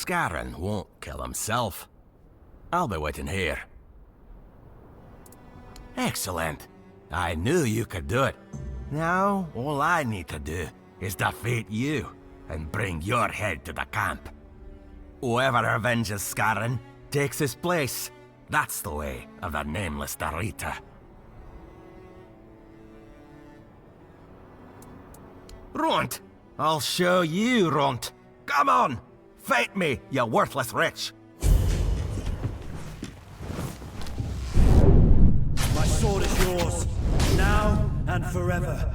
Scarron won't kill himself. I'll be waiting here. Excellent. I knew you could do it. Now, all I need to do is defeat you and bring your head to the camp. Whoever avenges Scarron takes his place. That's the way of the nameless Darita. Runt! I'll show you, Runt! Come on! Fight me, you worthless wretch! My sword is yours, now and forever.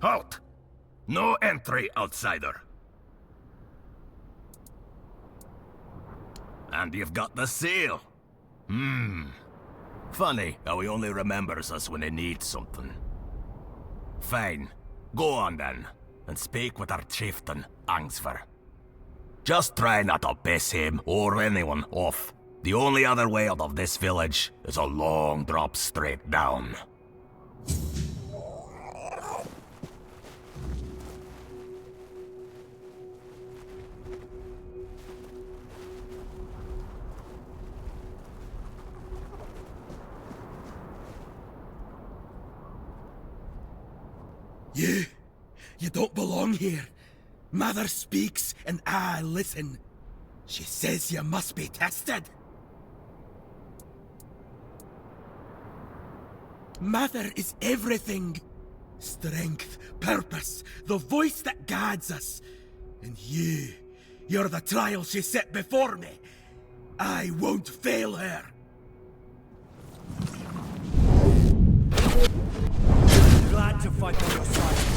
Halt! No entry, outsider. And you've got the seal. Funny how he only remembers us when he needs something. Fine. Go on then, and speak with our chieftain, Angsver. Just try not to piss him or anyone off. The only other way out of this village is a long drop straight down. You don't belong here. Mother speaks and I listen. She says you must be tested. Mother is everything. Strength, purpose, the voice that guides us. And you're the trial she set before me. I won't fail her. Glad to fight on your side.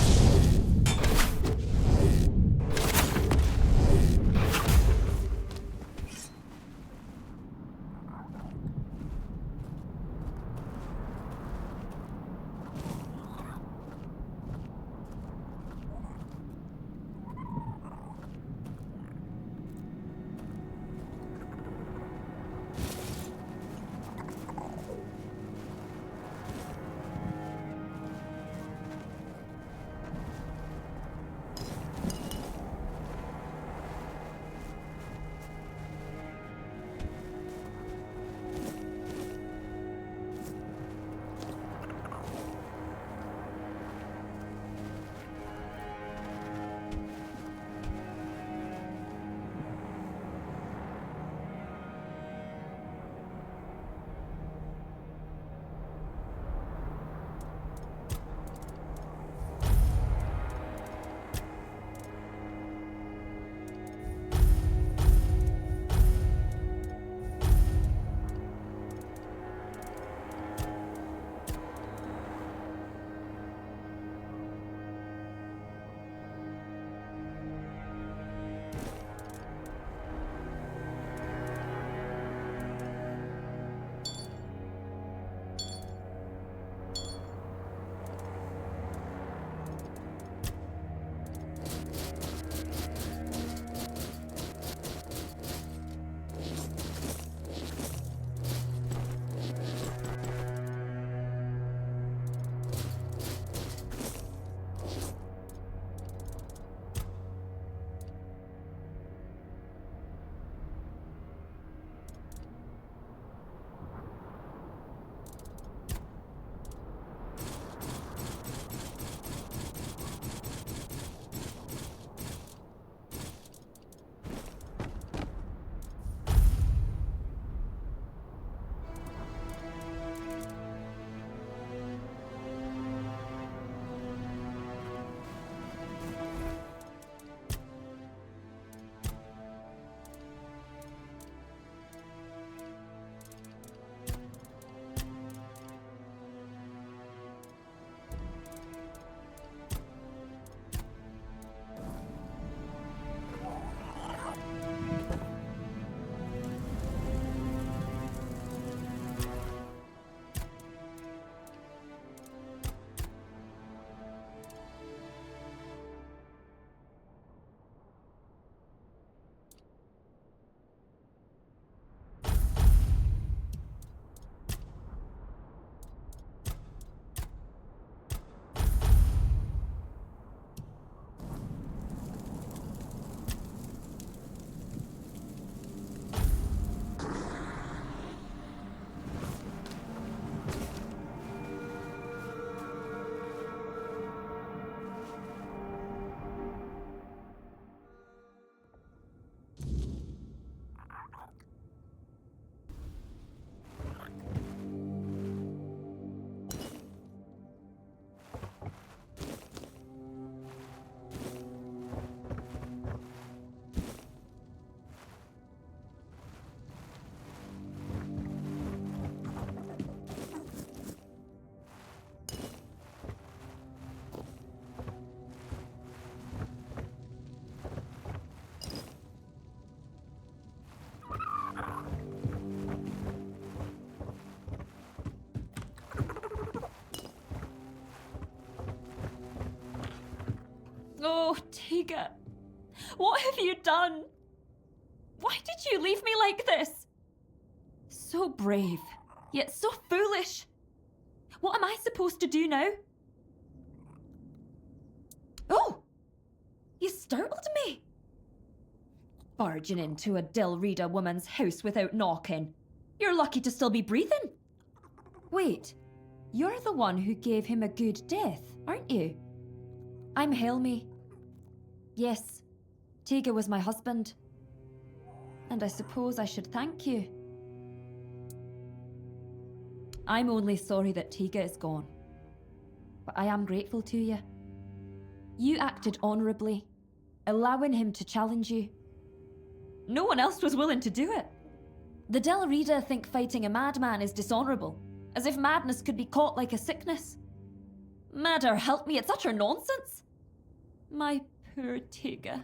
Tiga, what have you done? Why did you leave me like this? So brave, yet so foolish. What am I supposed to do now? Oh! You startled me. Barging into a Dilrida woman's house without knocking. You're lucky to still be breathing. Wait, you're the one who gave him a good death, aren't you? I'm Helmi. Yes, Tiga was my husband. And I suppose I should thank you. I'm only sorry that Tiga is gone. But I am grateful to you. You acted honourably, allowing him to challenge you. No one else was willing to do it. The Dilrida think fighting a madman is dishonourable, as if madness could be caught like a sickness. Madder help me, it's utter nonsense. My poor Tiga.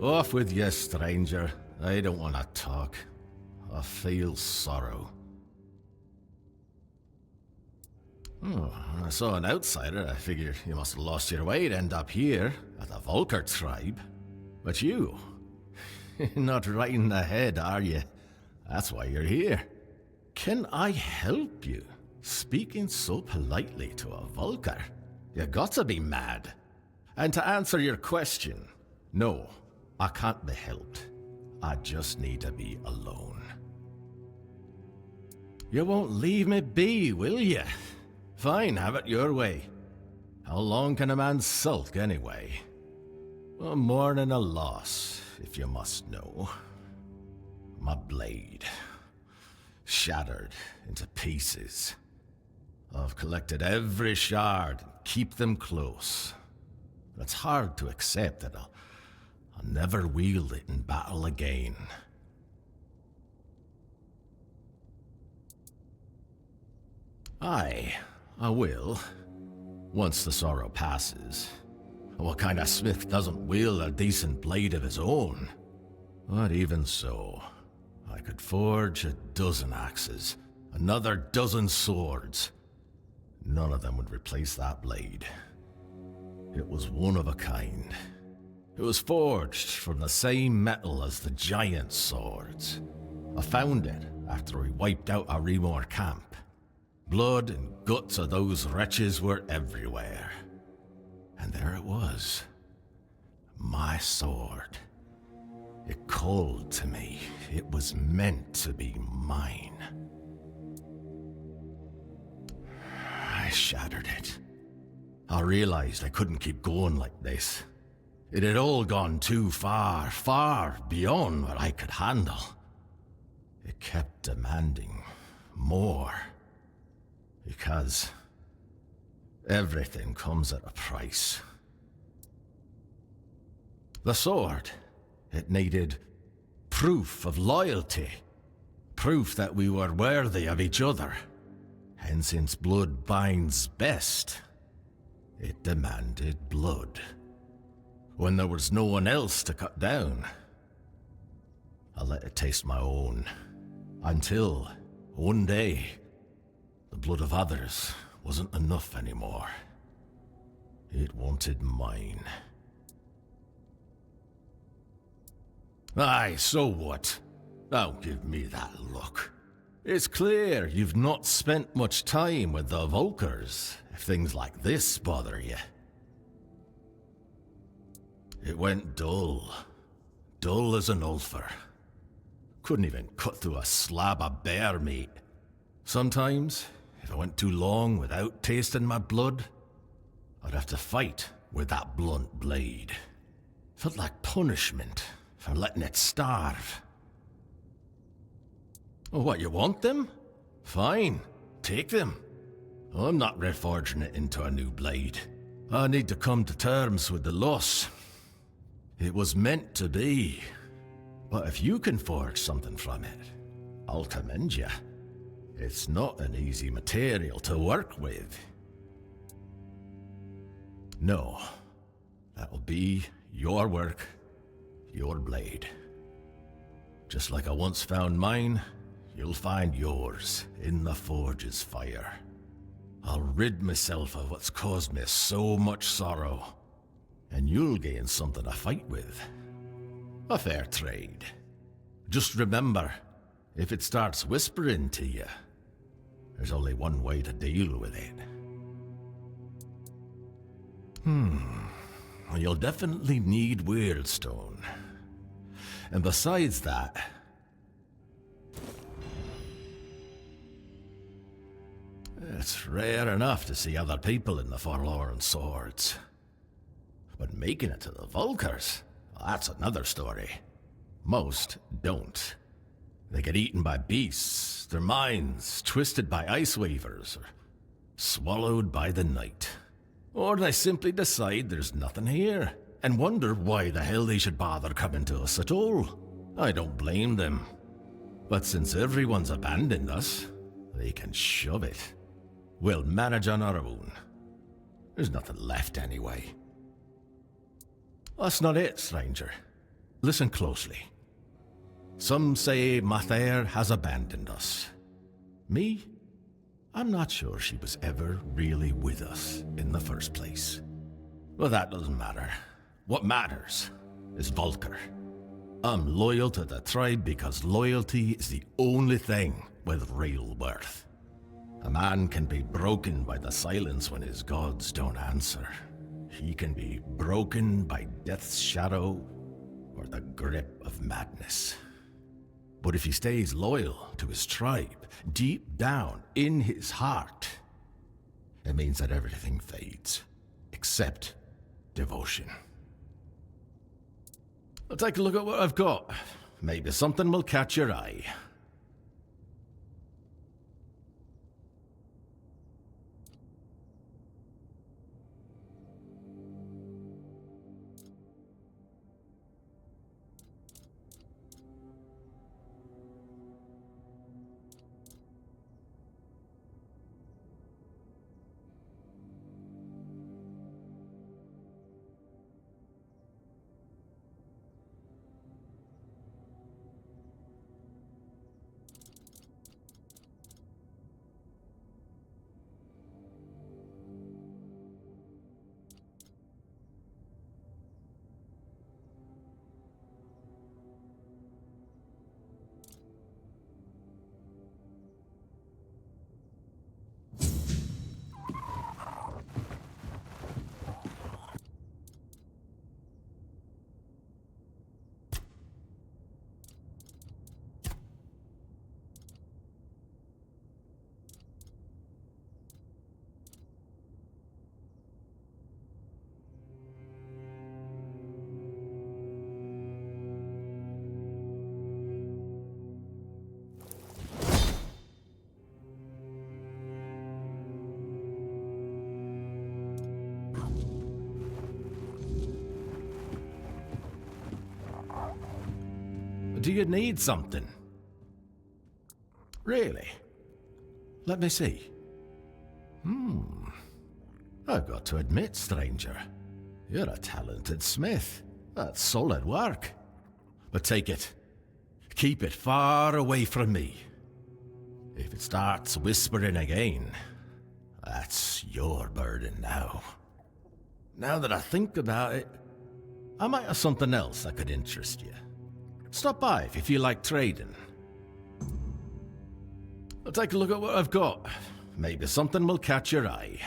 Off with you, stranger. I don't want to talk. I feel sorrow. Oh, I saw an outsider. I figured you must have lost your way to end up here, at the Vulcar tribe. But you... not riding ahead, are you? That's why you're here. Can I help you? Speaking so politely to a Vulcar? You got to be mad. And to answer your question, no, I can't be helped. I just need to be alone. You won't leave me be, will you? Fine, have it your way. How long can a man sulk, anyway? Well, mourning a loss, if you must know. My blade. Shattered into pieces. I've collected every shard and keep them close. It's hard to accept that I'll never wield it in battle again. Aye, I will. Once the sorrow passes. What kind of smith doesn't wield a decent blade of his own? But even so, I could forge a dozen axes, another dozen swords. None of them would replace that blade. It was one of a kind. It was forged from the same metal as the giant swords. I found it after we wiped out our Remor camp. Blood and guts of those wretches were everywhere. And there it was. My sword. It called to me. It was meant to be mine. I shattered it. I realized I couldn't keep going like this. It had all gone too far, far beyond what I could handle. It kept demanding more. Because everything comes at a price. The sword, it needed proof of loyalty. Proof that we were worthy of each other. And since blood binds best, it demanded blood. When there was no one else to cut down, I let it taste my own. Until, one day, the blood of others wasn't enough anymore. It wanted mine. Aye, so what? Don't give me that look. It's clear you've not spent much time with the Vulcars, if things like this bother you. It went dull. Dull as an ulcer. Couldn't even cut through a slab of bear meat. Sometimes, if I went too long without tasting my blood, I'd have to fight with that blunt blade. Felt like punishment for letting it starve. What, you want them? Fine, take them. I'm not reforging it into a new blade. I need to come to terms with the loss. It was meant to be. But if you can forge something from it, I'll commend you. It's not an easy material to work with. No, that'll be your work, your blade. Just like I once found mine, you'll find yours in the forge's fire. I'll rid myself of what's caused me so much sorrow, and you'll gain something to fight with. A fair trade. Just remember, if it starts whispering to you, there's only one way to deal with it. You'll definitely need Weirdstone. And besides that, it's rare enough to see other people in the Forlorn Swords. But making it to the Vulcars, that's another story. Most don't. They get eaten by beasts, their minds twisted by ice weavers, or swallowed by the night. Or they simply decide there's nothing here, and wonder why the hell they should bother coming to us at all. I don't blame them. But since everyone's abandoned us, they can shove it. We'll manage on our own. There's nothing left anyway. That's not it, stranger. Listen closely. Some say Mathair has abandoned us. Me? I'm not sure she was ever really with us in the first place. Well, that doesn't matter. What matters is Volker. I'm loyal to the tribe because loyalty is the only thing with real worth. A man can be broken by the silence when his gods don't answer. He can be broken by death's shadow or the grip of madness. But if he stays loyal to his tribe, deep down in his heart, it means that everything fades, except devotion. I'll take a look at what I've got. Maybe something will catch your eye. Do you need something? Really? Let me see. I've got to admit, stranger, you're a talented smith. That's solid work. But take it. Keep it far away from me. If it starts whispering again, that's your burden now. Now that I think about it, I might have something else that could interest you. Stop by if you feel like trading. I'll take a look at what I've got. Maybe something will catch your eye.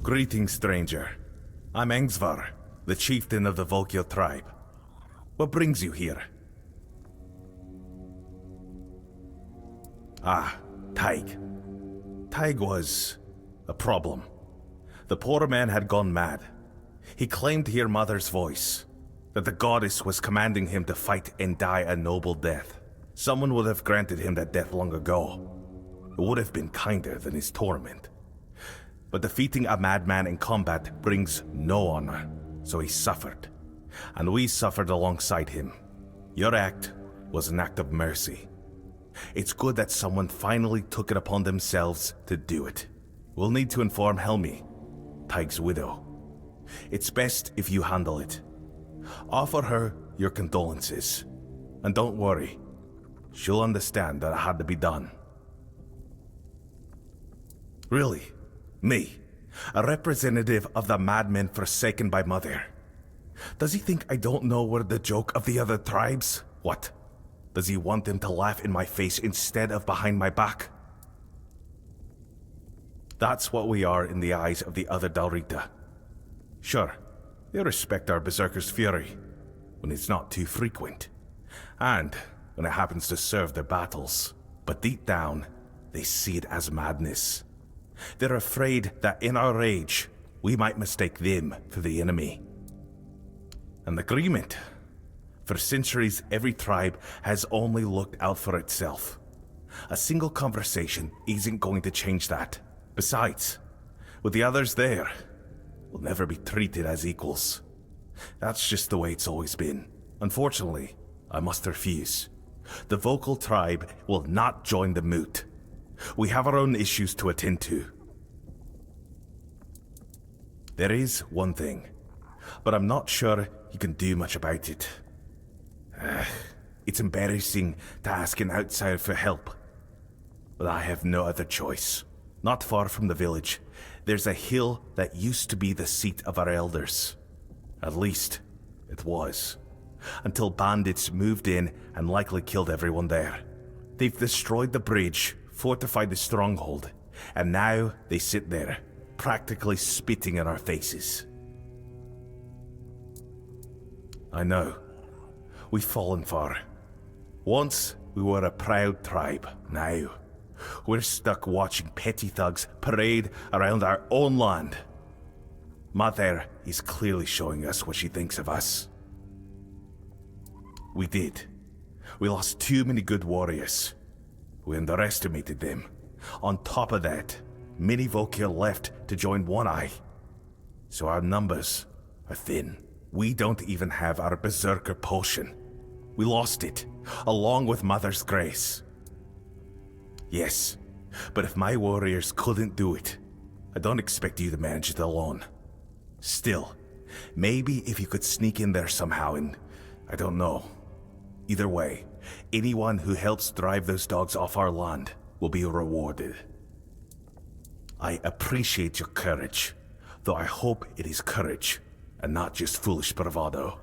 Greetings, stranger. I'm Engsvar, the chieftain of the Volkio tribe. What brings you here? Ah, Taig. Taig was a problem. The poor man had gone mad. He claimed to hear Mother's voice, that the goddess was commanding him to fight and die a noble death. Someone would have granted him that death long ago. It would have been kinder than his torment. But defeating a madman in combat brings no honor, so he suffered. And we suffered alongside him. Your act was an act of mercy. It's good that someone finally took it upon themselves to do it. We'll need to inform Helmi, Taig's widow. It's best if you handle it. Offer her your condolences. And don't worry, she'll understand that it had to be done. Really? Me? A representative of the madmen forsaken by Mother? Does he think I don't know we're the joke of the other tribes? What? Does he want them to laugh in my face instead of behind my back? That's what we are in the eyes of the other Dalrita. Sure, they respect our berserker's fury, when it's not too frequent, and when it happens to serve their battles. But deep down, they see it as madness. They're afraid that in our rage, we might mistake them for the enemy. An agreement. For centuries, every tribe has only looked out for itself. A single conversation isn't going to change that. Besides, with the others there, we'll never be treated as equals. That's just the way it's always been. Unfortunately, I must refuse. The vocal tribe will not join the moot. We have our own issues to attend to. There is one thing, but I'm not sure you can do much about it. It's embarrassing to ask an outsider for help, but I have no other choice. Not far from the village, there's a hill that used to be the seat of our elders. At least, it was. Until bandits moved in and likely killed everyone there. They've destroyed the bridge, fortified the stronghold, and now they sit there, practically spitting in our faces. I know. We've fallen far. Once, we were a proud tribe. Now, we're stuck watching petty thugs parade around our own land. Mother is clearly showing us what she thinks of us. We did. We lost too many good warriors. We underestimated them. On top of that, many Volkir left to join One Eye. So our numbers are thin. We don't even have our berserker potion. We lost it, along with Mother's grace. Yes, but if my warriors couldn't do it, I don't expect you to manage it alone. Still, maybe if you could sneak in there somehow and... I don't know. Either way, anyone who helps drive those dogs off our land will be rewarded. I appreciate your courage, though I hope it is courage and not just foolish bravado.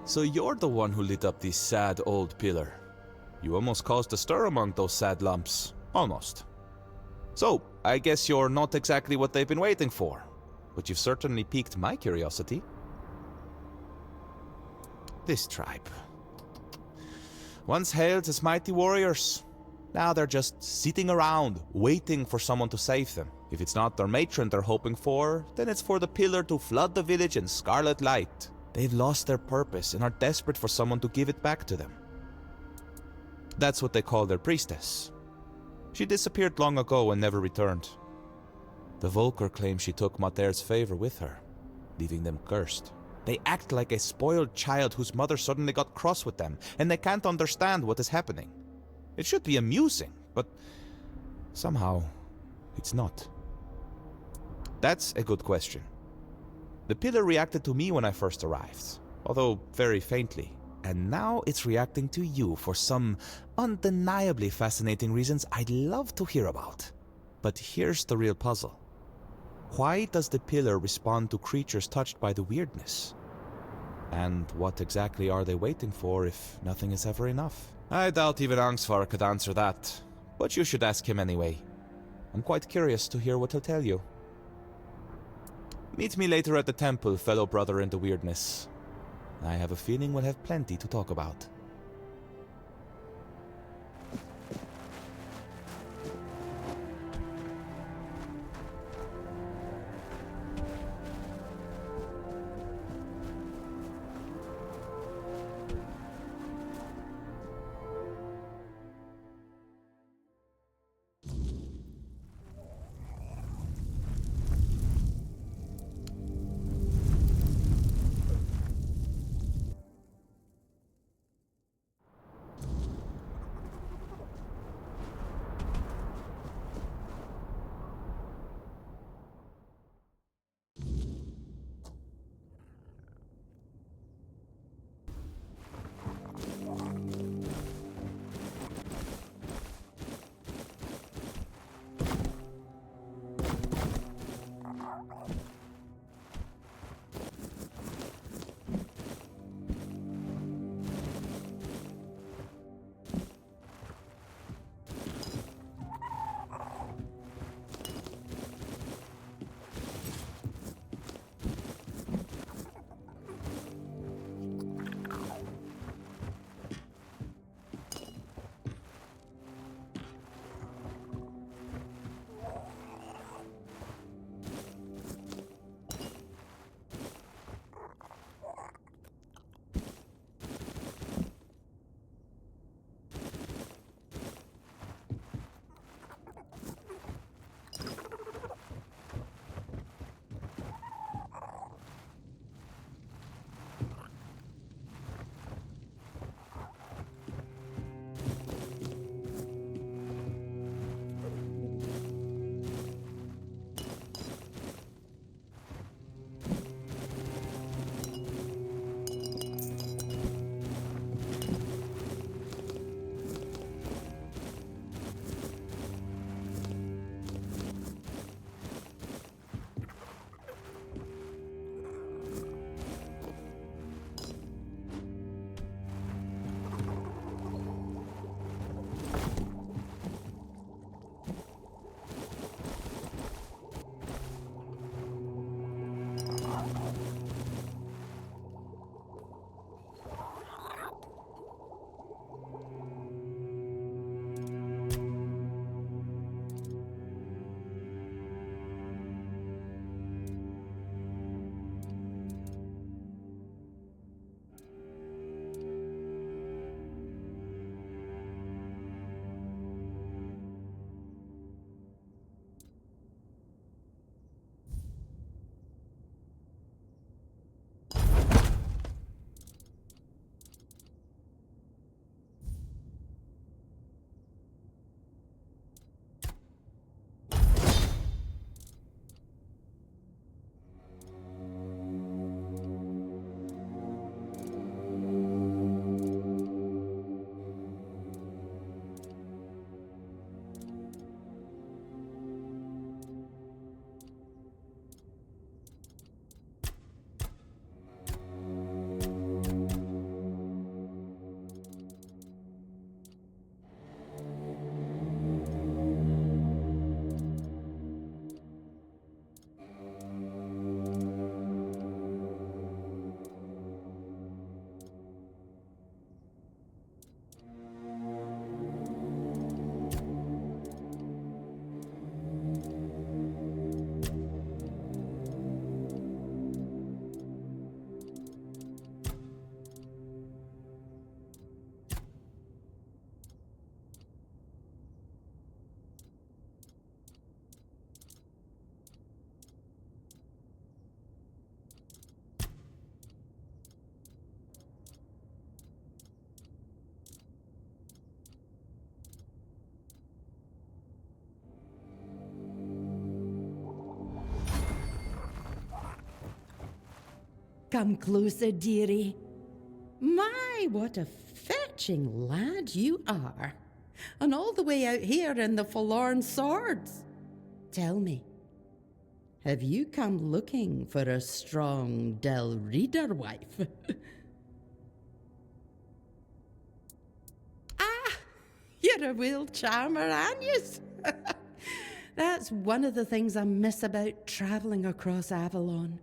So you're the one who lit up this sad old pillar. You almost caused a stir among those sad lumps. Almost. So, I guess you're not exactly what they've been waiting for. But you've certainly piqued my curiosity. This tribe. Once hailed as mighty warriors. Now they're just sitting around, waiting for someone to save them. If it's not their matron they're hoping for, then it's for the pillar to flood the village in scarlet light. They've lost their purpose and are desperate for someone to give it back to them. That's what they call their priestess. She disappeared long ago and never returned. The Volker claim she took Mater's favor with her, leaving them cursed. They act like a spoiled child whose mother suddenly got cross with them, and they can't understand what is happening. It should be amusing, but somehow it's not. That's a good question. The pillar reacted to me when I first arrived, although very faintly, and now it's reacting to you for some undeniably fascinating reasons I'd love to hear about. But here's the real puzzle. Why does the pillar respond to creatures touched by the weirdness? And what exactly are they waiting for if nothing is ever enough? I doubt even Angsvar could answer that, but you should ask him anyway. I'm quite curious to hear what he'll tell you. Meet me later at the temple, fellow brother in the weirdness. I have a feeling we'll have plenty to talk about. come closer, dearie. My, what a fetching lad you are. And all the way out here in the Forlorn Swords. Tell me, have you come looking for a strong Del Reader wife? You're a real charmer, aren't you? That's one of the things I miss about travelling across Avalon.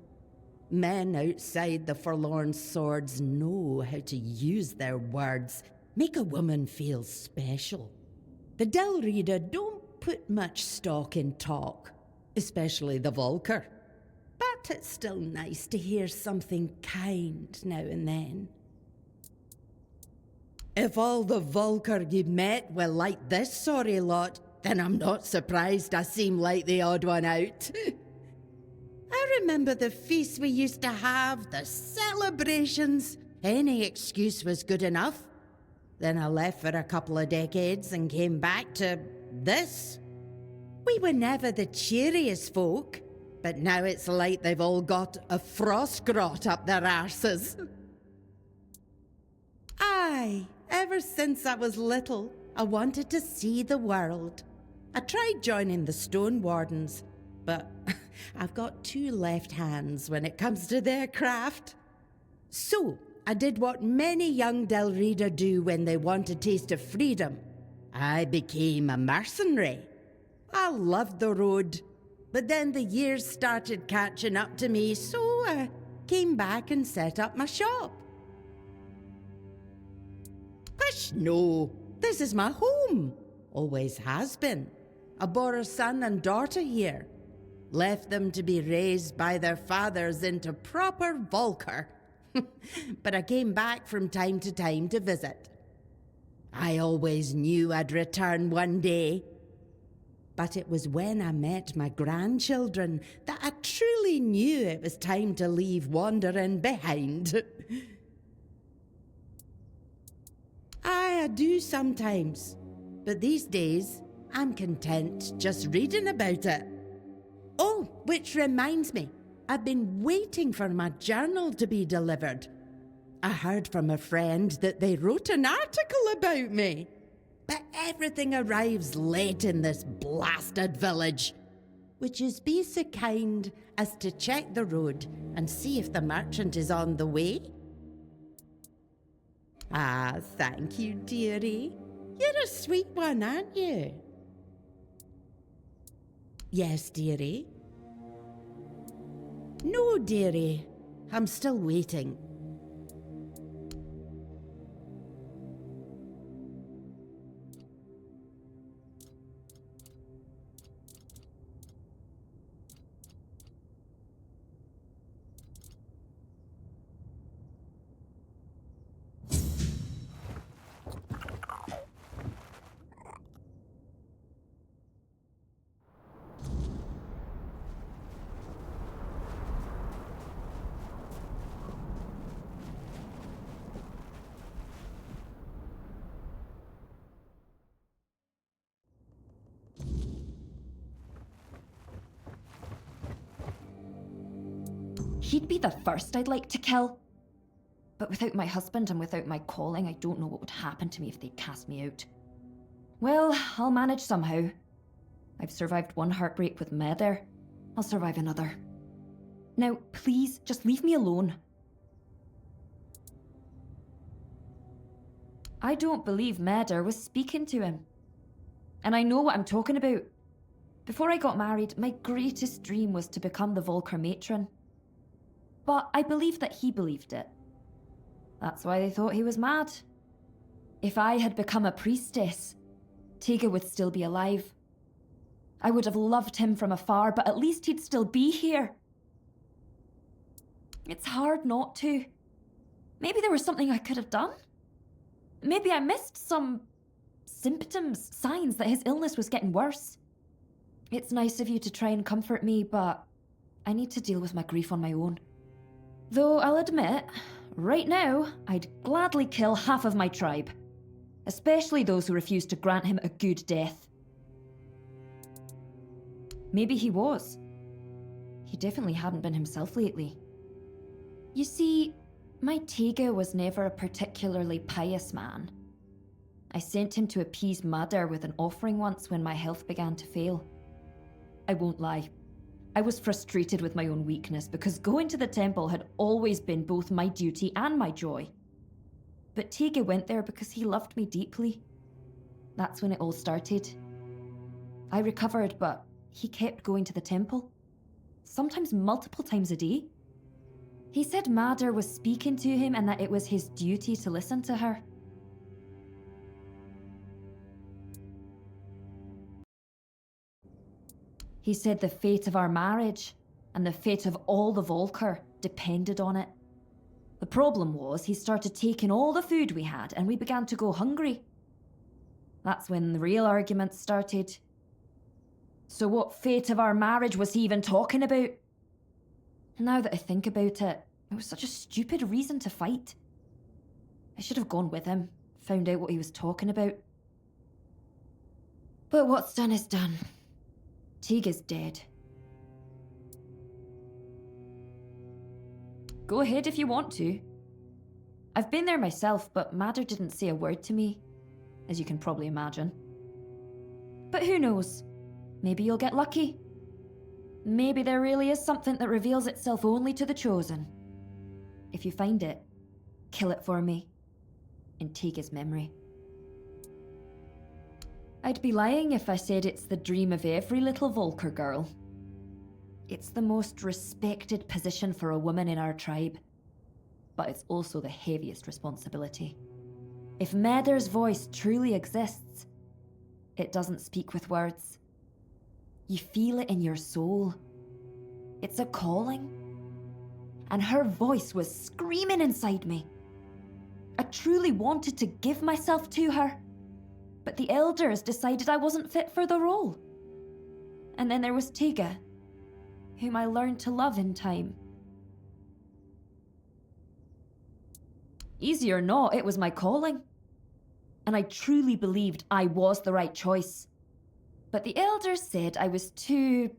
Men outside the Forlorn Swords know how to use their words, make a woman feel special. The Del Reader don't put much stock in talk, especially the Volker. But it's still nice to hear something kind now and then. If all the Volker you met were like this sorry lot, then I'm not surprised I seem like the odd one out. I remember the feasts we used to have, the celebrations. Any excuse was good enough. Then I left for a couple of decades and came back to this. We were never the cheeriest folk, but now it's like they've all got a frost grot up their arses. Aye, ever since I was little, I wanted to see the world. I tried joining the Stone Wardens, but I've got two left hands when it comes to their craft. So, I did what many young Del Reader do when they want a taste of freedom. I became a mercenary. I loved the road, but then the years started catching up to me, so I came back and set up my shop. Hush, no, this is my home. Always has been. I bore a son and daughter here. Left them to be raised by their fathers into proper Volker. But I came back from time to time to visit. I always knew I'd return one day. But it was when I met my grandchildren that I truly knew it was time to leave wandering behind. I do sometimes, but these days I'm content just reading about it. Oh, which reminds me, I've been waiting for my journal to be delivered. I heard from a friend that they wrote an article about me. But everything arrives late in this blasted village. Would you be so kind as to check the road and see if the merchant is on the way? Ah, thank you, dearie. You're a sweet one, aren't you? Yes, dearie. No, dearie. I'm still waiting. He'd be the first I'd like to kill. But without my husband and without my calling, I don't know what would happen to me if they cast me out. Well, I'll manage somehow. I've survived one heartbreak with Meder. I'll survive another. Now, please, just leave me alone. I don't believe Meder was speaking to him. And I know what I'm talking about. Before I got married, my greatest dream was to become the Volker matron. But I believe that he believed it. That's why they thought he was mad. If I had become a priestess, Tega would still be alive. I would have loved him from afar, but at least he'd still be here. It's hard not to. Maybe there was something I could have done. Maybe I missed some symptoms, signs that his illness was getting worse. It's nice of you to try and comfort me, but I need to deal with my grief on my own. Though I'll admit, right now, I'd gladly kill half of my tribe. Especially those who refused to grant him a good death. Maybe he was. He definitely hadn't been himself lately. You see, my Tega was never a particularly pious man. I sent him to appease Madder with an offering once when my health began to fail. I won't lie, I was frustrated with my own weakness because going to the temple had always been both my duty and my joy. But Tega went there because he loved me deeply. That's when it all started. I recovered, but he kept going to the temple. Sometimes multiple times a day. He said Madder was speaking to him and that it was his duty to listen to her. He said the fate of our marriage and the fate of all the Volker depended on it. The problem was he started taking all the food we had and we began to go hungry. That's when the real arguments started. So what fate of our marriage was he even talking about? Now that I think about it, it was such a stupid reason to fight. I should have gone with him, found out what he was talking about. But what's done is done. Tega's dead. Go ahead if you want to. I've been there myself, but Madder didn't say a word to me, as you can probably imagine. But who knows? Maybe you'll get lucky. Maybe there really is something that reveals itself only to the chosen. If you find it, kill it for me, in Tega's memory. I'd be lying if I said it's the dream of every little Volker girl. It's the most respected position for a woman in our tribe, but it's also the heaviest responsibility. If Madder's voice truly exists, it doesn't speak with words. You feel it in your soul. It's a calling. And her voice was screaming inside me. I truly wanted to give myself to her, but the elders decided I wasn't fit for the role. And then there was Tega, whom I learned to love in time. Easy or not, it was my calling. And I truly believed I was the right choice. But the elders said I was too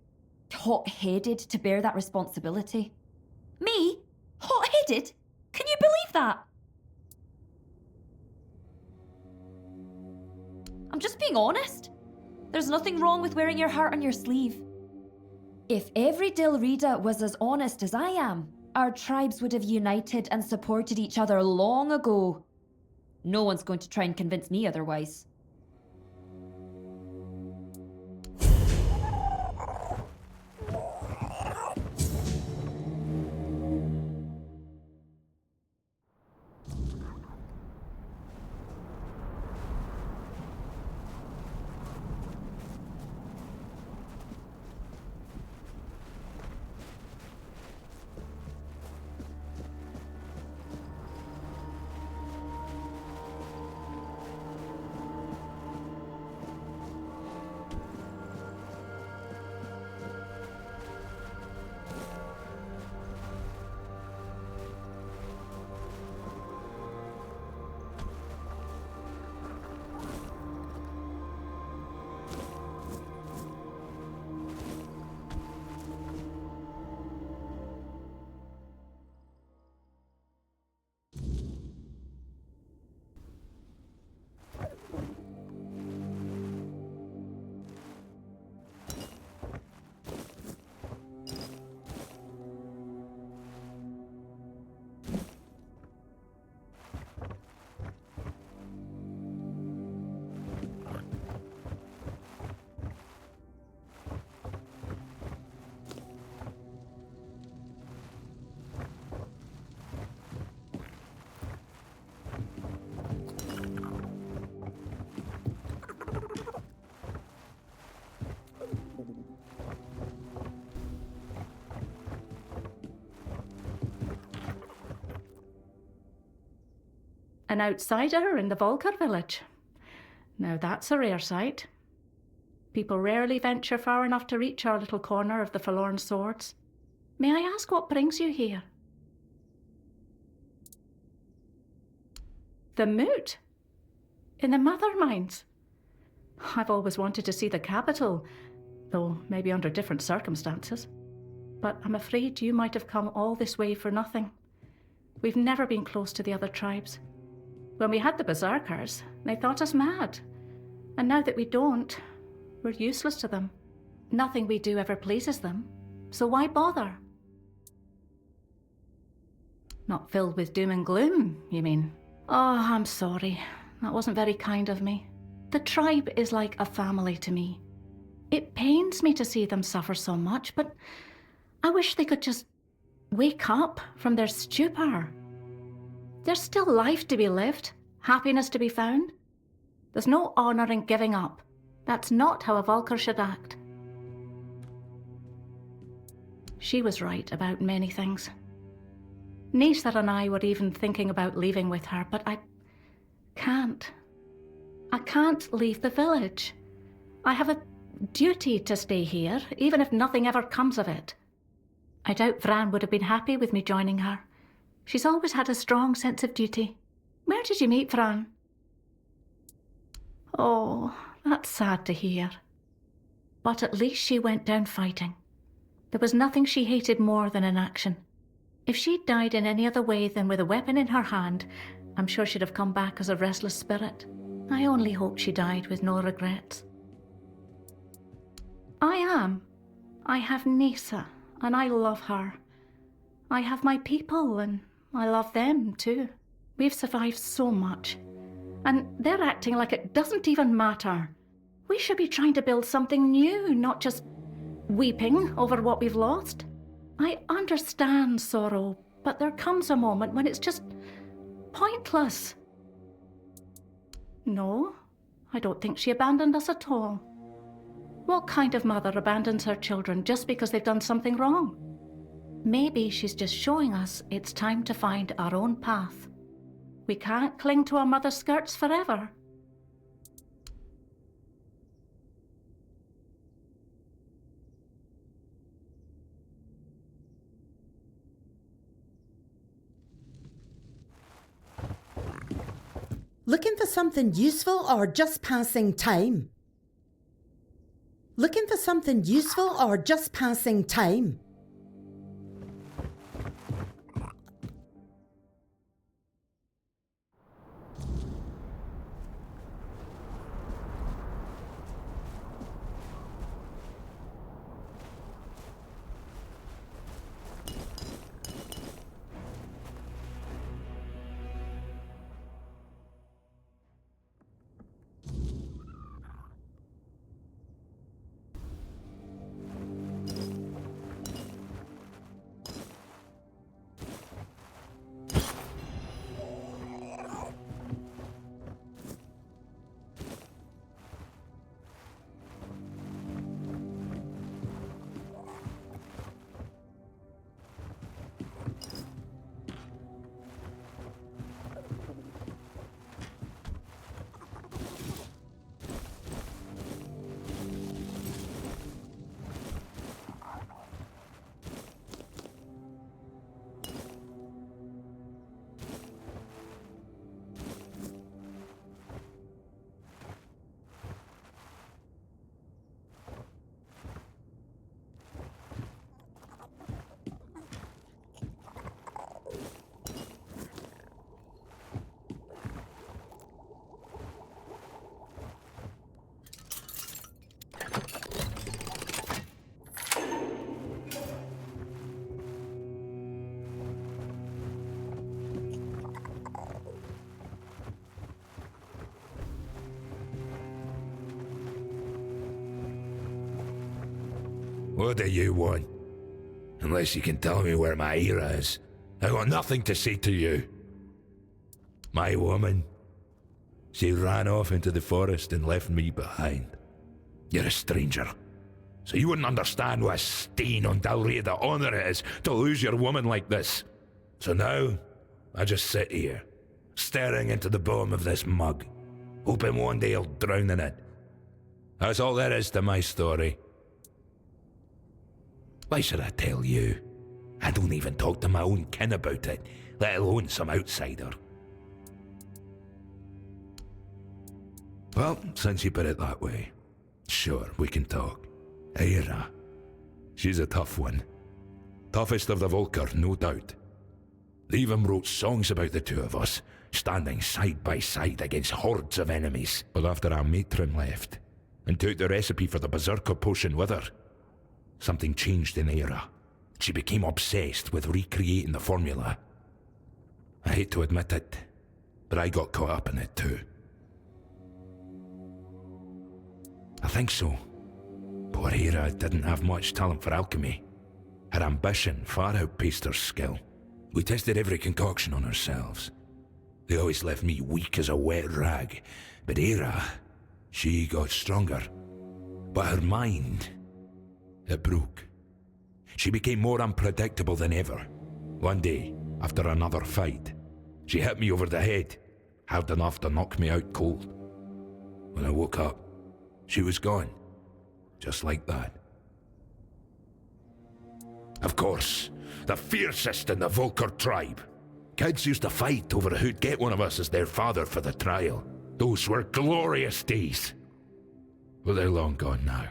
hot-headed to bear that responsibility. Me? Hot-headed? Can you believe that? I'm just being honest. There's nothing wrong with wearing your heart on your sleeve. If every Dilrida was as honest as I am, our tribes would have united and supported each other long ago. No one's going to try and convince me otherwise. An outsider in the Volker village. Now that's a rare sight. People rarely venture far enough to reach our little corner of the Forlorn Swords. May I ask what brings you here? The Moot? In the Mother Mines? I've always wanted to see the capital, though maybe under different circumstances. But I'm afraid you might have come all this way for nothing. We've never been close to the other tribes. When we had the berserkers, they thought us mad. And now that we don't, we're useless to them. Nothing we do ever pleases them, so why bother? Not filled with doom and gloom, you mean? Oh, I'm sorry. That wasn't very kind of me. The tribe is like a family to me. It pains me to see them suffer so much, but I wish they could just wake up from their stupor. There's still life to be lived, happiness to be found. There's no honour in giving up. That's not how a Vulcar should act. She was right about many things. Nisa and I were even thinking about leaving with her, but I can't. I can't leave the village. I have a duty to stay here, even if nothing ever comes of it. I doubt Vran would have been happy with me joining her. She's always had a strong sense of duty. Where did you meet Vran? Oh, that's sad to hear. But at least she went down fighting. There was nothing she hated more than inaction. If she'd died in any other way than with a weapon in her hand, I'm sure she'd have come back as a restless spirit. I only hope she died with no regrets. I am. I have Nisa, and I love her. I have my people, and I love them too. We've survived so much, and they're acting like it doesn't even matter. We should be trying to build something new, not just weeping over what we've lost. I understand sorrow, but there comes a moment when it's just pointless. No, I don't think she abandoned us at all. What kind of mother abandons her children just because they've done something wrong? Maybe she's just showing us it's time to find our own path. We can't cling to our mother's skirts forever. Looking for something useful or just passing time? Looking for something useful or just passing time? What do you want? Unless you can tell me where my Ira is, I got nothing to say to you. My woman, she ran off into the forest and left me behind. You're a stranger, so you wouldn't understand what a stain on Dalriada honor it is to lose your woman like this. So now, I just sit here, staring into the bottom of this mug, hoping one day I'll drown in it. That's all there is to my story. Why should I tell you? I don't even talk to my own kin about it, let alone some outsider. Well, since you put it that way, sure, we can talk. Ira, she's a tough one. Toughest of the Vulcar, no doubt. They even wrote songs about the two of us, standing side by side against hordes of enemies. But after our matron left, and took the recipe for the Berserker potion with her, something changed in Era. She became obsessed with recreating the formula. I hate to admit it, but I got caught up in it too. I think so. Poor Era didn't have much talent for alchemy. Her ambition far outpaced her skill. We tested every concoction on ourselves. They always left me weak as a wet rag, but Era, she got stronger. But her mind, it broke. She became more unpredictable than ever. One day, after another fight, she hit me over the head, hard enough to knock me out cold. When I woke up, she was gone, just like that. Of course, the fiercest in the Volker tribe. Kids used to fight over who'd get one of us as their father for the trial. Those were glorious days. Well, they're long gone now.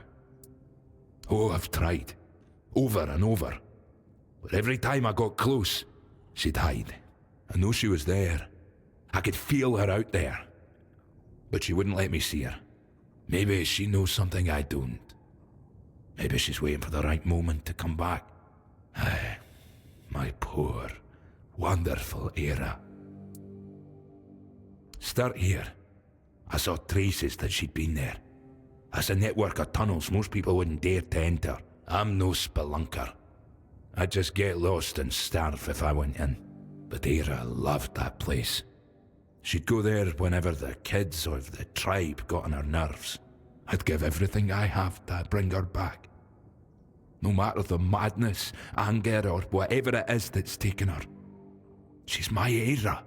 Oh, I've tried, over and over. But every time I got close, she'd hide. I know she was there. I could feel her out there. But she wouldn't let me see her. Maybe she knows something I don't. Maybe she's waiting for the right moment to come back. Ay, my poor, wonderful Era. Start here. I saw traces that she'd been there. That's a network of tunnels most people wouldn't dare to enter. I'm no spelunker. I'd just get lost and starve if I went in. But Era loved that place. She'd go there whenever the kids or the tribe got on her nerves. I'd give everything I have to bring her back. No matter the madness, anger, or whatever it is that's taken her. She's my Era.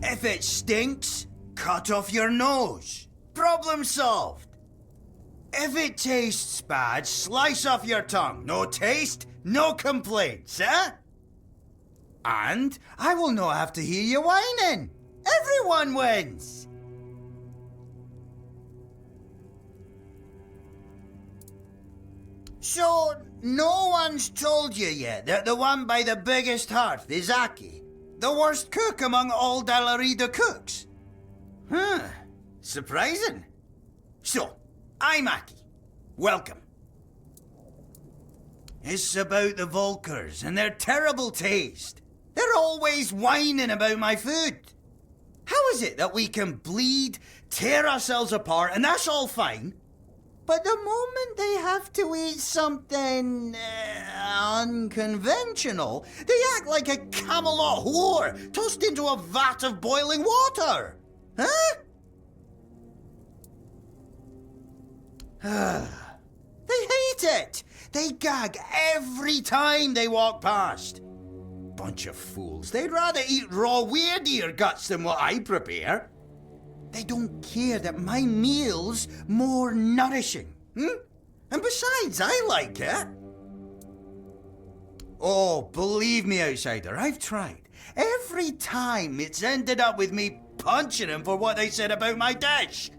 If it stinks, cut off your nose. Problem solved. If it tastes bad, slice off your tongue. No taste, no complaints, eh? And I will not have to hear you whining. Everyone wins. So, no one's told you yet that the one by the biggest hearth is Aki, the worst cook among all Dalarida cooks? Huh, surprising. So, I'm Aki. Welcome. It's about the Volkers and their terrible taste. They're always whining about my food. How is it that we can bleed, tear ourselves apart, and that's all fine? But the moment they have to eat something unconventional, they act like a Camelot whore tossed into a vat of boiling water. Huh? They hate it. They gag every time they walk past. Bunch of fools. They'd rather eat raw weirdeer guts than what I prepare. They don't care that my meal's more nourishing. And besides, I like it. Oh, believe me, outsider, I've tried. Every time it's ended up with me punching them for what they said about my dish.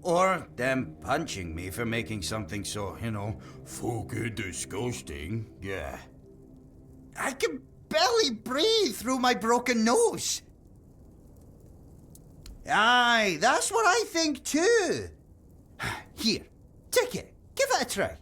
Or them punching me for making something so, fucking disgusting. Yeah. I can barely breathe through my broken nose. Aye, that's what I think too. Here, take it. Give it a try.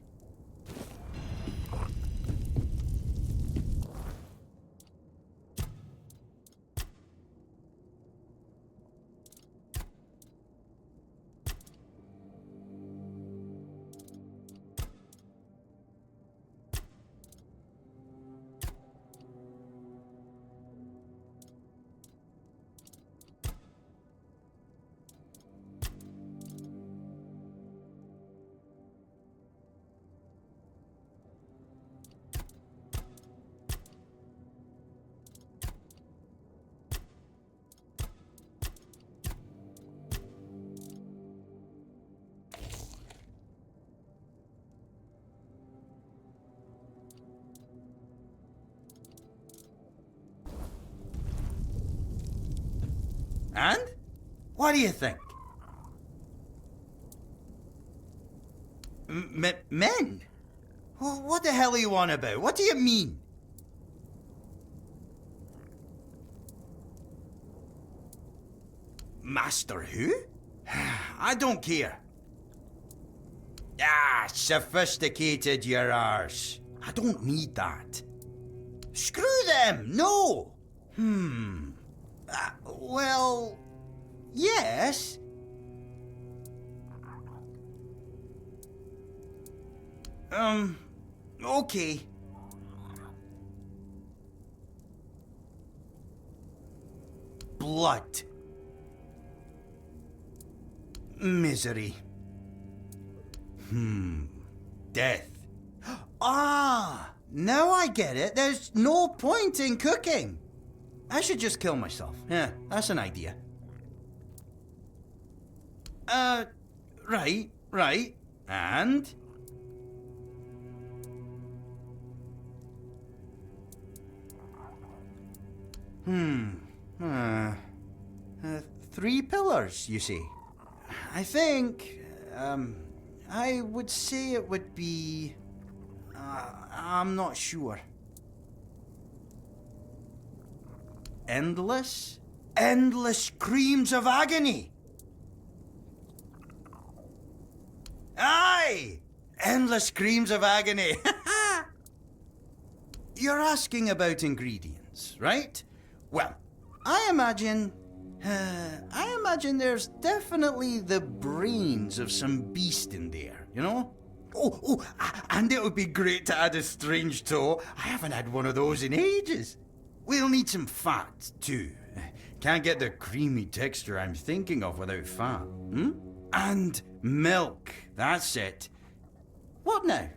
And? What do you think? Men? Well, what the hell are you on about? What do you mean? Master who? I don't care. Ah, sophisticated your arse. I don't need that. Screw them, no! Well, yes. Okay. Blood. Misery. Death. Ah, now I get it. There's no point in cooking. I should just kill myself. Yeah, that's an idea. Right. And? 3 pillars, you see. I think, I would say it would be... I'm not sure. Endless screams of agony. Aye! Endless screams of agony. You're asking about ingredients, right? Well, I imagine there's definitely the brains of some beast in there, you know? Oh, and it would be great to add a strange toe. I haven't had one of those in ages. We'll need some fat, too. Can't get the creamy texture I'm thinking of without fat. And milk. That's it. What now?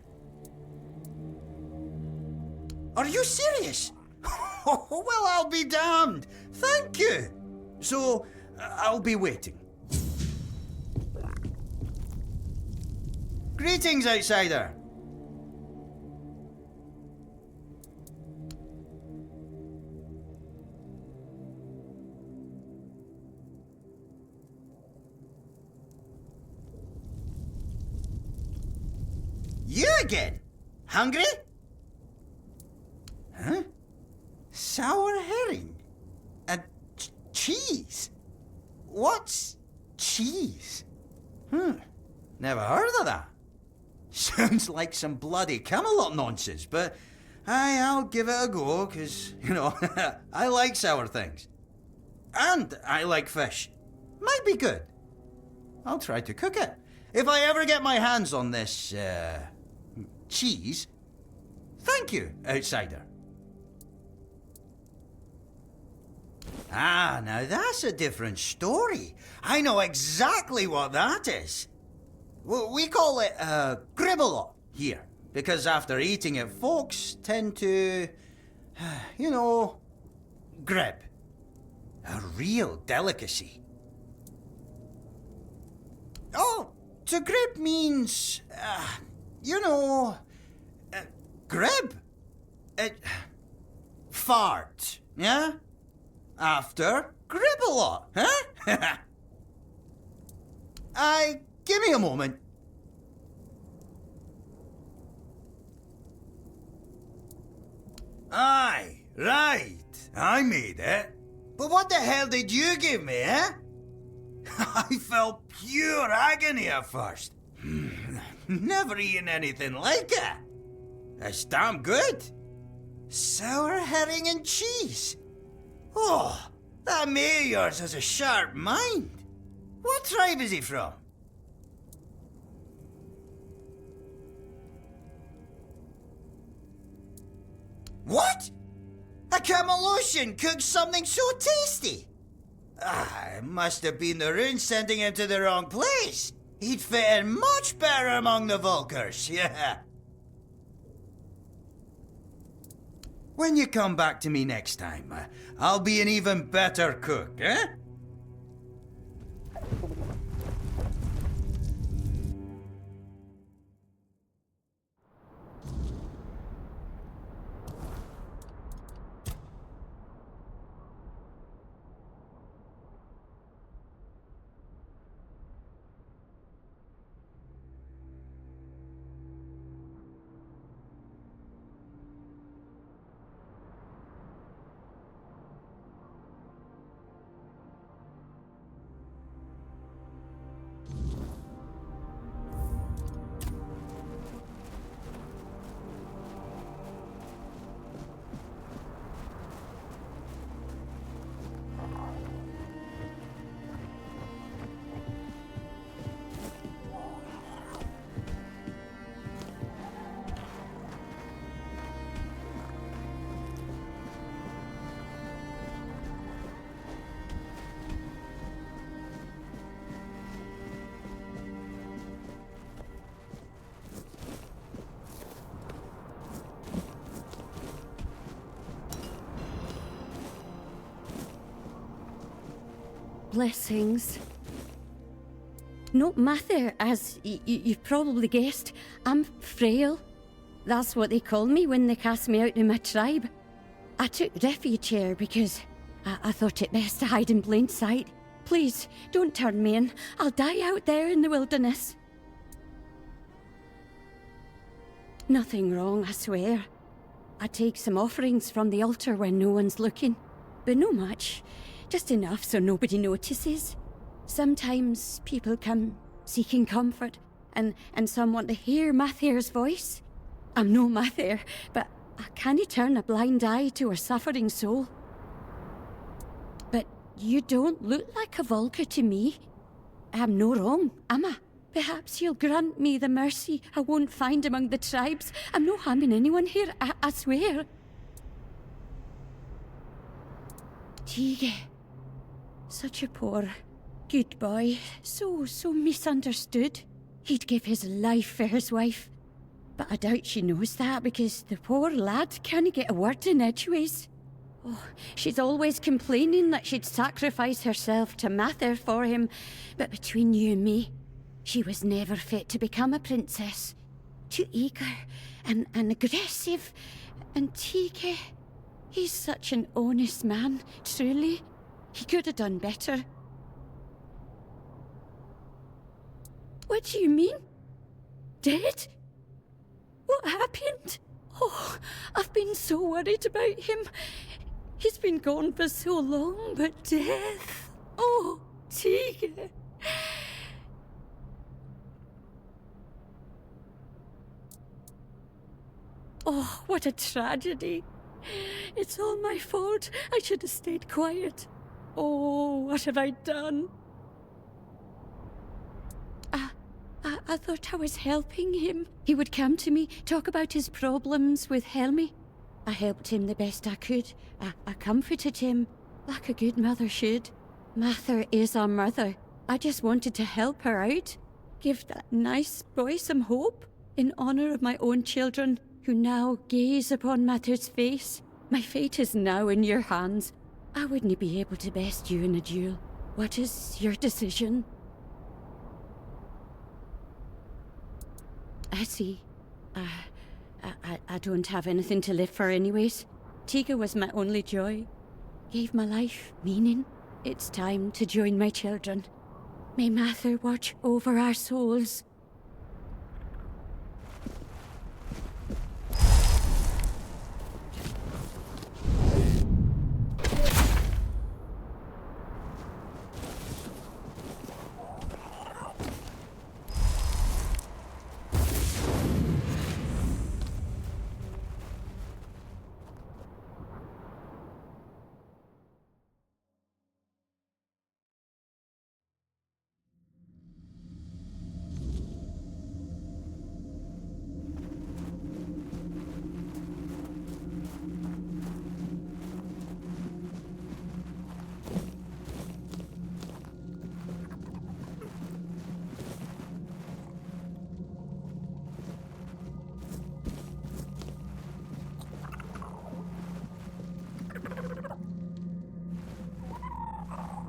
Are you serious? Well, I'll be damned. Thank you. So, I'll be waiting. Greetings, outsider. You again? Hungry? Huh? Sour herring? And cheese? What's cheese? Never heard of that. Sounds like some bloody Camelot nonsense, but I'll give it a go, 'cause, you know, I like sour things. And I like fish. Might be good. I'll try to cook it. If I ever get my hands on this, cheese, thank you, outsider. Ah, now that's a different story. I know exactly what that is. We call it gribble here, because after eating it, folks tend to, you know, grib. A real delicacy. Oh, to grib means, you know, grib. Fart, yeah? After gribble, huh? Give me a moment. Aye, right. I made it. But what the hell did you give me, eh? I felt pure agony at first. Never eaten anything like it. It's damn good. Sour herring and cheese. Oh, that mate of yours has a sharp mind. What tribe is he from? What? A Camelosian cooked something so tasty? It must have been the rune sending him to the wrong place. He'd fit in much better among the Vulkars, yeah. When you come back to me next time, I'll be an even better cook, eh? Blessings. No, Mather, as you've probably guessed, I'm frail. That's what they call me when they cast me out of my tribe. I took refuge here because I thought it best to hide in plain sight. Please, don't turn me in. I'll die out there in the wilderness. Nothing wrong, I swear. I take some offerings from the altar when no one's looking, but no much. Just enough so nobody notices. Sometimes people come seeking comfort, and some want to hear Mather's voice. I'm no Mather, but I can't turn a blind eye to a suffering soul. But you don't look like a Vulkar to me. I'm no wrong, am I? Perhaps you'll grant me the mercy I won't find among the tribes. I'm no harming anyone here, I swear. Tige. Such a poor, good boy. So misunderstood. He'd give his life for his wife. But I doubt she knows that because the poor lad can't get a word in edgeways. She's always complaining that she'd sacrifice herself to Mather for him, but between you and me, she was never fit to become a princess. Too eager and aggressive. And Tige, he's such an honest man, truly. He could have done better. What do you mean? Dead? What happened? Oh, I've been so worried about him. He's been gone for so long, but death... Oh, Tige. Oh, what a tragedy. It's all my fault. I should have stayed quiet. Oh, what have I done? I thought I was helping him. He would come to me, talk about his problems with Helmi. I helped him the best I could. I comforted him, like a good mother should. Mather is our mother. I just wanted to help her out. Give that nice boy some hope. In honour of my own children, who now gaze upon Mather's face. My fate is now in your hands. I wouldn't be able to best you in a duel. What is your decision? I see. I don't have anything to live for anyways. Tige was my only joy. Gave my life meaning. It's time to join my children. May Mather watch over our souls.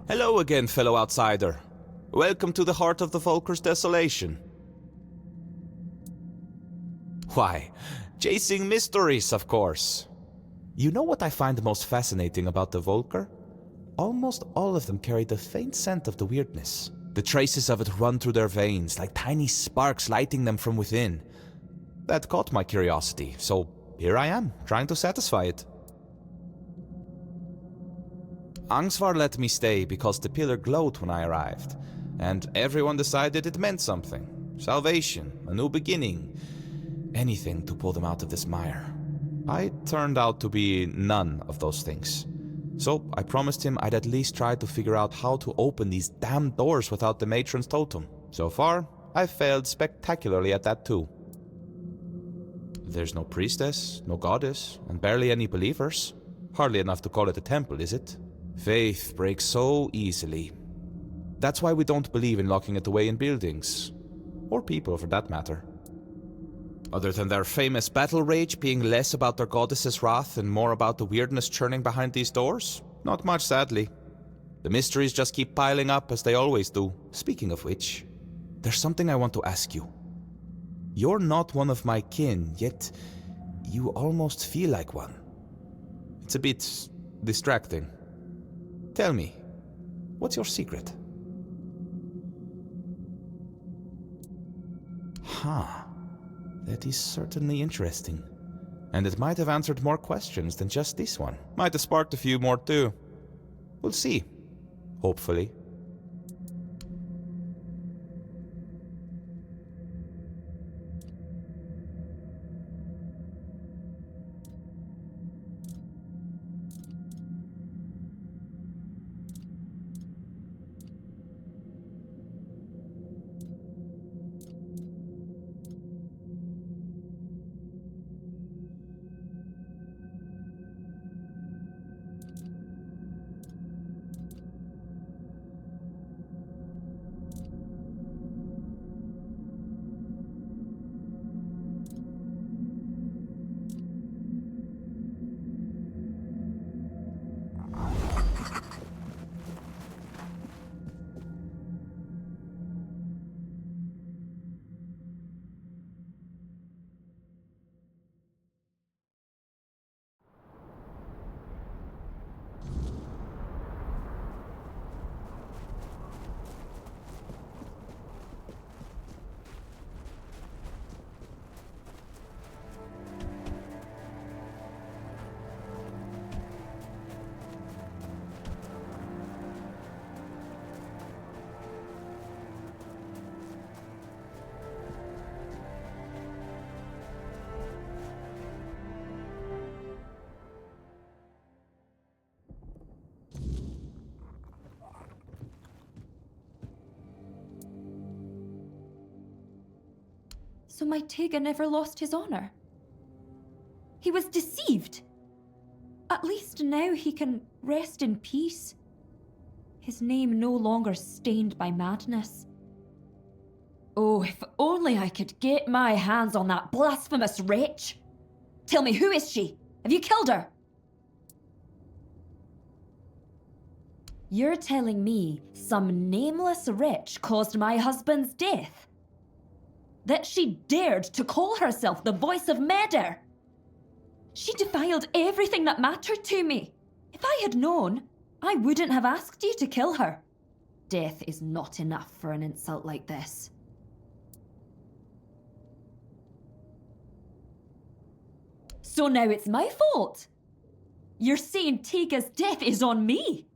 Hello again, fellow outsider. Welcome to the heart of the Volker's desolation. Why, chasing mysteries, of course. You know what I find most fascinating about the Volker? Almost all of them carry the faint scent of the weirdness. The traces of it run through their veins, like tiny sparks lighting them from within. That caught my curiosity, so here I am, trying to satisfy it. Angsvar let me stay because the pillar glowed when I arrived, and everyone decided it meant something. Salvation, a new beginning, anything to pull them out of this mire. I turned out to be none of those things. So I promised him I'd at least try to figure out how to open these damn doors without the matron's totem. So far, I've failed spectacularly at that too. There's no priestess, no goddess, and barely any believers. Hardly enough to call it a temple, is it? Faith breaks so easily. That's why we don't believe in locking it away in buildings. Or people, for that matter. Other than their famous battle rage being less about their goddess's wrath and more about the weirdness churning behind these doors? Not much, sadly. The mysteries just keep piling up, as they always do. Speaking of which, there's something I want to ask you. You're not one of my kin, yet you almost feel like one. It's a bit distracting. Tell me, what's your secret? Huh. That is certainly interesting. And it might have answered more questions than just this one. Might have sparked a few more too. We'll see. Hopefully. So my Tega never lost his honor. He was deceived. At least now he can rest in peace. His name no longer stained by madness. Oh, if only I could get my hands on that blasphemous wretch! Tell me, who is she? Have you killed her? You're telling me some nameless wretch caused my husband's death? That she dared to call herself the voice of Meder? She defiled everything that mattered to me. If I had known, I wouldn't have asked you to kill her. Death is not enough for an insult like this. So now it's my fault. You're saying Tega's death is on me.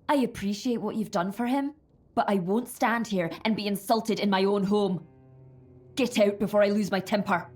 I appreciate what you've done for him, but I won't stand here and be insulted in my own home. Get out before I lose my temper.